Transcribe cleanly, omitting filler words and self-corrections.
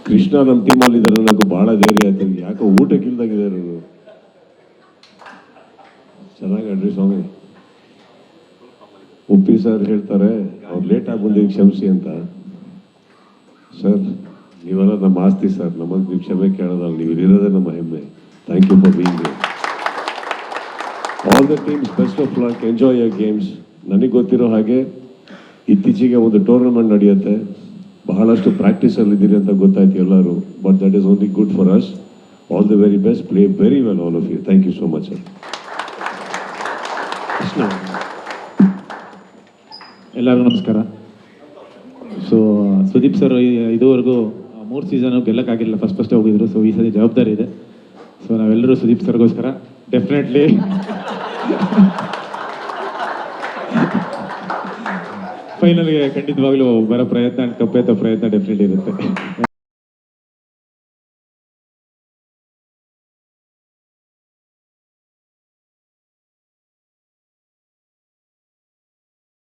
ಕೃಷ್ಣ ನಮ್ಮ ಟೀಮಲ್ಲಿ ಇದ್ದಾರೆ ನನಗೆ ಭಾಳ ಧೈರ್ಯ ಆಯ್ತು. ಯಾಕೋ ಊಟಕ್ಕಿಲ್ದಾಗಿದ್ದಾರೆ ಅವರು. ಚೆನ್ನಾಗಿ ಆಡ್ರಿ ಸ್ವಾಮಿ. ಉಪ್ಪಿ ಸರ್ ಹೇಳ್ತಾರೆ ಅವ್ರು ಲೇಟಾಗಿ ಬಂದಿದ್ದು ಕ್ಷಮಿಸಿ ಅಂತ. ಸರ್ ನೀವೆಲ್ಲ ನಮ್ಮ ಆಸ್ತಿ ಸರ್, ನಮಗೆ ನೀವು ಕ್ಷಮೆ ಕೇಳೋದಲ್ಲ, ನೀವು ಇರೋದೇ ನಮ್ಮ ಹೆಮ್ಮೆ. Thank you for being here. All the teams best of luck, enjoy your games. ನನಗೆ ಗೊತ್ತಿರೋ ಹಾಗೆ ಇತ್ತೀಚೆಗೆ ಒಂದು ಟೂರ್ನಮೆಂಟ್ ನಡೆಯುತ್ತೆ, ಬಹಳಷ್ಟು ಪ್ರಾಕ್ಟೀಸಲ್ಲಿದ್ದೀರಿ ಅಂತ ಗೊತ್ತಾಯ್ತು ಎಲ್ಲರೂ. But that is only good for us. All the very best, play very well all of you. Thank you so much sir. ಎಲ್ಲರಿಗೂ ನಮಸ್ಕಾರ. ಸೊ ಸುದೀಪ್ ಸರ್ ಇದುವರೆಗೂ 3 ಸೀಸನ್ ಗೆಲ್ಲಕ್ಕಾಗಿಲ್ಲ, ಫಸ್ಟೇ ಹೋಗಿದ್ರು. ಸೊ ಈ ಸತಿ ಜವಾಬ್ದಾರಿ ಇದೆ. ಸೊ ನಾವೆಲ್ಲರೂ ಸುದೀಪ್ ಸರ್ಗೋಸ್ಕರ ಡೆಫಿನೆಟ್ಲಿ ಫೈನಲ್ಗೆ ಖಂಡಿತವಾಗ್ಲೂ ಬರೋ ಪ್ರಯತ್ನ, ಕಪ್ಪೆತ್ತ ಪ್ರಯತ್ನ ಡೆಫಿನೆಟ್ಲಿ ಇರುತ್ತೆ.